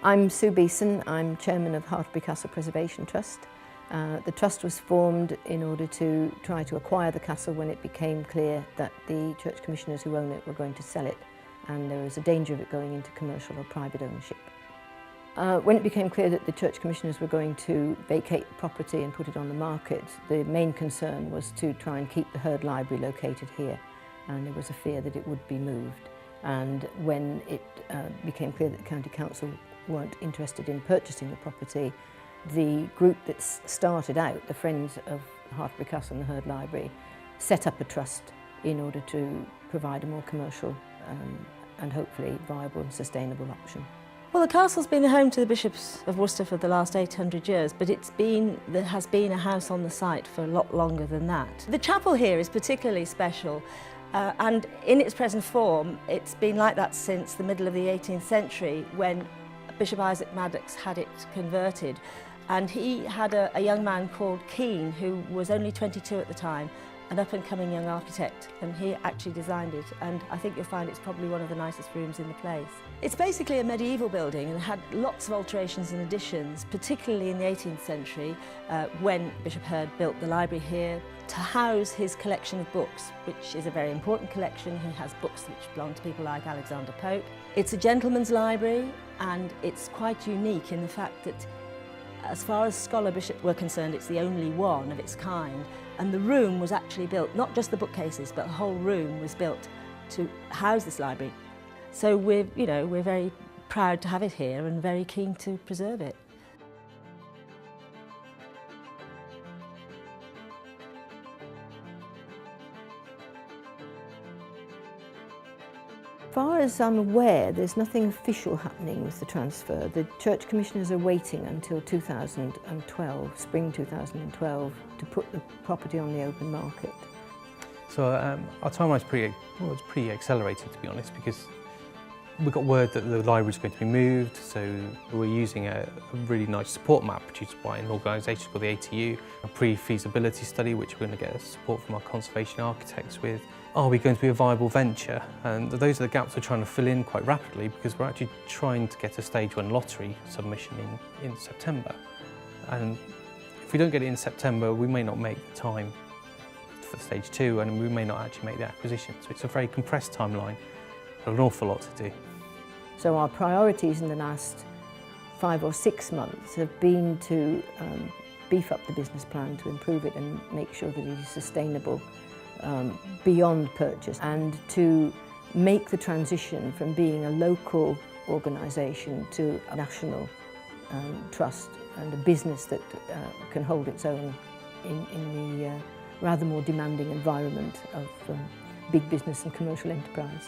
I'm Sue Beeson. I'm chairman of Hartlebury Castle Preservation Trust. The trust was formed in order to try to acquire the castle when it became clear that the church commissioners who own it were going to sell it, and there was a danger of it going into commercial or private ownership. When it became clear that the church commissioners were going to vacate the property and put it on the market, the main concern was to try and keep the Hurd Library located here, and there was a fear that it would be moved. And when it became clear that the county council weren't interested in purchasing the property, the group that started out, the Friends of Hartlebury Castle and the Hurd Library, set up a trust in order to provide a more commercial and hopefully viable and sustainable option. Well, the castle's been the home to the bishops of Worcester for the last 800 years, but there has been a house on the site for a lot longer than that. The chapel here is particularly special, and in its present form, it's been like that since the middle of the 18th century, when Bishop Isaac Maddox had it converted, and he had a young man called Keane, who was only 22 at the time, an up-and-coming young architect, and he actually designed it, and I think you'll find it's probably one of the nicest rooms in the place. It's basically a medieval building and had lots of alterations and additions, particularly in the 18th century when Bishop Hurd built the library here to house his collection of books, which is a very important collection. He has books which belong to people like Alexander Pope. It's a gentleman's library, and it's quite unique in the fact that as far as scholar bishops were concerned, it's the only one of its kind. And the room was actually built, not just the bookcases, but the whole room was built to house this library. So we're very proud to have it here and very keen to preserve it. As far as I'm aware, there's nothing official happening with the transfer. The church commissioners are waiting until 2012, spring 2012, to put the property on the open market. So our timeline's pretty accelerated, to be honest, because we got word that the library's going to be moved, so we're using a really nice support map produced by an organisation called the ATU, a pre-feasibility study which we're going to get support from our conservation architects with. Are we going to be a viable venture? And those are the gaps we're trying to fill in quite rapidly, because we're actually trying to get a stage 1 lottery submission in September. And if we don't get it in September, we may not make the time for stage 2, and we may not actually make the acquisition. So it's a very compressed timeline, but an awful lot to do. So our priorities in the last 5 or 6 months have been to beef up the business plan, to improve it and make sure that it is sustainable beyond purchase, and to make the transition from being a local organisation to a national trust and a business that can hold its own in the rather more demanding environment of big business and commercial enterprise.